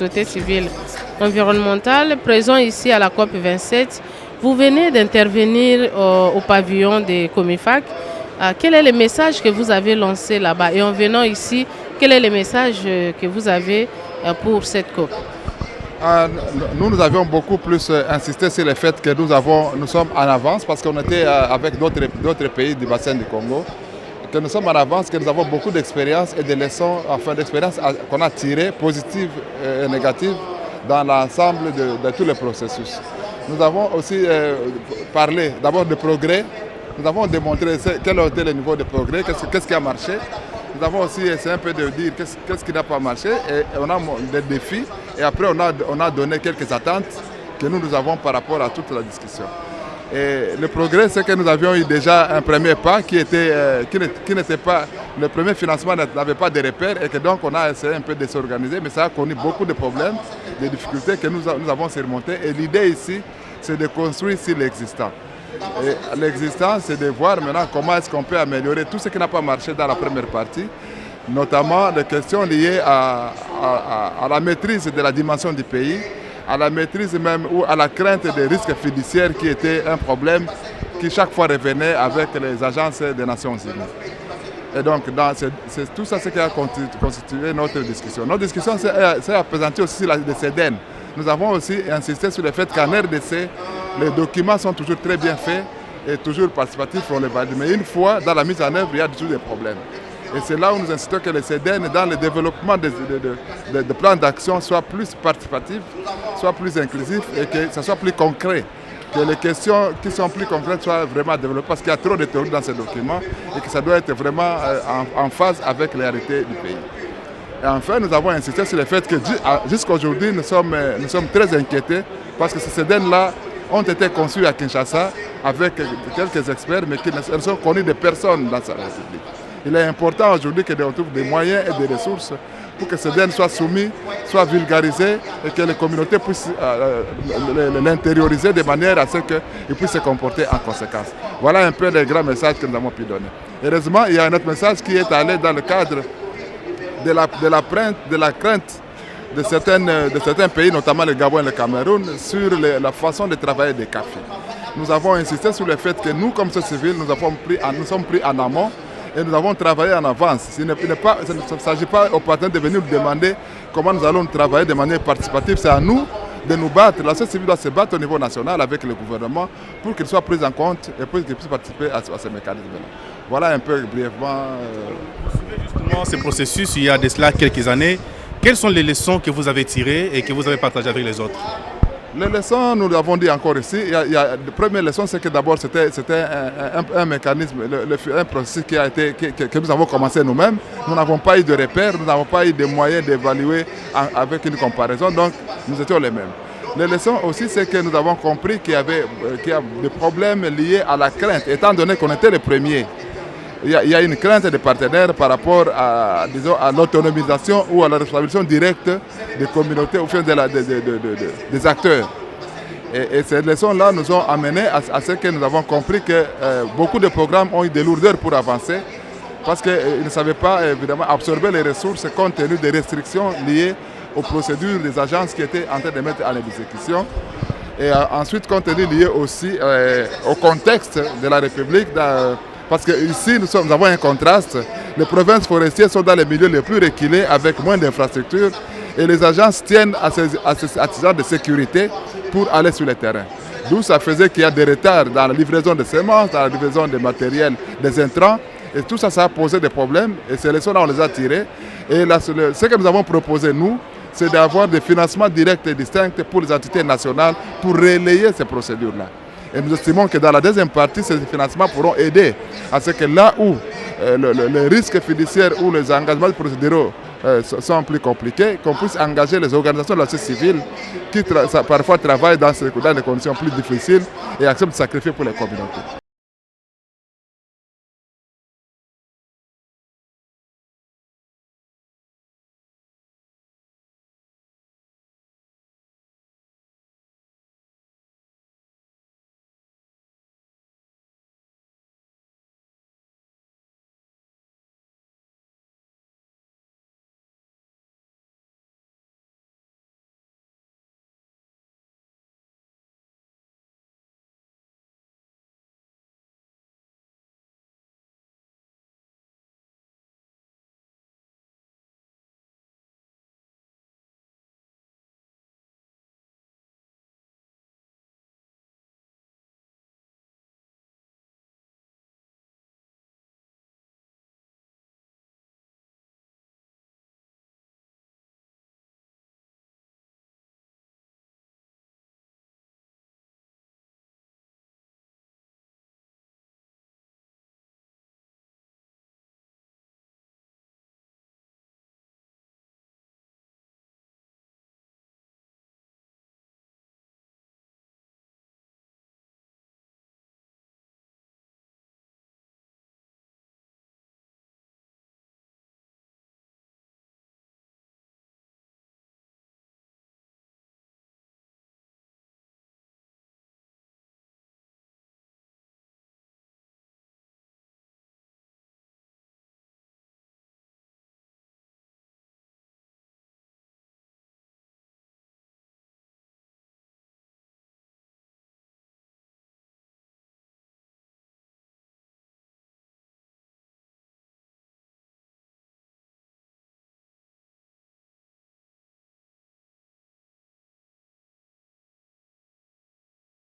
Société civile environnementale, présent ici à la COP 27. Vous venez d'intervenir au pavillon des Comifac. Quel est le message que vous avez lancé là-bas? Et en venant ici, quel est le message que vous avez pour cette COP? Nous avions beaucoup plus insisté sur le fait que nous sommes en avance parce qu'on était avec d'autres pays du bassin du Congo, que nous sommes en avance, que nous avons beaucoup d'expérience et de leçons, enfin d'expériences qu'on a tirées, positives et négatives, dans l'ensemble de tous les processus. Nous avons aussi parlé d'abord de progrès. Nous avons démontré quel était le niveau de progrès, qu'est-ce qui a marché. Nous avons aussi essayé un peu de dire qu'est-ce qui n'a pas marché et on a des défis et après on a donné quelques attentes que nous avons par rapport à toute la discussion. Et le progrès, c'est que nous avions eu déjà un premier pas qui n'était pas, le premier financement n'avait pas de repères et que donc on a essayé un peu de s'organiser, mais ça a connu beaucoup de problèmes, de difficultés que nous avons surmontées. Et l'idée ici, c'est de construire sur l'existant. Et l'existant, c'est de voir maintenant comment est-ce qu'on peut améliorer tout ce qui n'a pas marché dans la première partie, notamment les questions liées à la maîtrise de la dimension du pays, à la maîtrise même ou à la crainte des risques fiduciaires qui était un problème qui chaque fois revenait avec les agences des Nations Unies. Et donc, c'est tout ça ce qui a constitué notre discussion. Notre discussion s'est apesantée aussi sur le CEDEN. Nous avons aussi insisté sur le fait qu'en RDC, les documents sont toujours très bien faits et toujours participatifs, on les valide. Mais une fois dans la mise en œuvre, il y a toujours des problèmes. Et c'est là où nous insistons que le CEDEN, dans le développement de plans d'action, soit plus participatif, soit plus inclusif et que ce soit plus concret. Que les questions qui sont plus concrètes soient vraiment développées parce qu'il y a trop de théories dans ces documents et que ça doit être vraiment en phase avec les réalités du pays. Et enfin, nous avons insisté sur le fait que jusqu'à aujourd'hui, nous sommes très inquiétés parce que ces CEDEN-là ont été conçus à Kinshasa avec quelques experts, mais qui ne sont connus de personne dans sa République. Il est important aujourd'hui que l'on trouve des moyens et des ressources pour que ce CEDEN soit soumis, soit vulgarisé et que les communautés puissent l'intérioriser de manière à ce qu'ils puissent se comporter en conséquence. Voilà un peu les grands messages que nous avons pu donner. Heureusement, il y a un autre message qui est allé dans le cadre de la crainte de certains pays, notamment le Gabon et le Cameroun, sur la façon de travailler des CAFI. Nous avons insisté sur le fait que nous, comme société civile, nous sommes pris en amont et nous avons travaillé en avance. Il ne s'agit pas aux partenaires de venir nous demander comment nous allons travailler de manière participative. C'est à nous de nous battre. La société civile doit se battre au niveau national avec le gouvernement pour qu'il soit pris en compte et pour qu'il puisse participer à ces mécanismes-là. Voilà un peu brièvement. Vous suivez justement ce processus il y a de cela quelques années. Quelles sont les leçons que vous avez tirées et que vous avez partagées avec les autres? Les leçons, nous l'avons dit encore ici, la première leçon, c'est que d'abord c'était un mécanisme, un processus que nous avons commencé nous-mêmes. Nous n'avons pas eu de repères, nous n'avons pas eu de moyens d'évaluer avec une comparaison, donc nous étions les mêmes. Les leçons aussi, c'est que nous avons compris qu'il y a des problèmes liés à la crainte, étant donné qu'on était les premiers. Il y a une crainte des partenaires par rapport à l'autonomisation ou à la responsabilisation directe des communautés au sein des acteurs. Et ces leçons-là nous ont amenés à ce que nous avons compris que beaucoup de programmes ont eu des lourdeurs pour avancer parce qu'ils ne savaient pas évidemment absorber les ressources compte tenu des restrictions liées aux procédures des agences qui étaient en train de mettre en exécution. Et ensuite, compte tenu lié aussi au contexte de la République, parce qu'ici, nous avons un contraste. Les provinces forestières sont dans les milieux les plus reculés avec moins d'infrastructures et les agences tiennent à ces genre de sécurité pour aller sur le terrain. D'où ça faisait qu'il y a des retards dans la livraison des semences, dans la livraison des matériels, des intrants. Et tout ça, ça a posé des problèmes et ces leçons-là, on les a tirées. Et ce que nous avons proposé, nous, c'est d'avoir des financements directs et distincts pour les entités nationales pour relayer ces procédures-là. Et nous estimons que dans la deuxième partie, ces financements pourront aider à ce que là où les risques fiduciaires ou les engagements procéduraux sont plus compliqués, qu'on puisse engager les organisations de la société civile qui parfois travaillent dans des conditions plus difficiles et acceptent de sacrifier pour les communautés.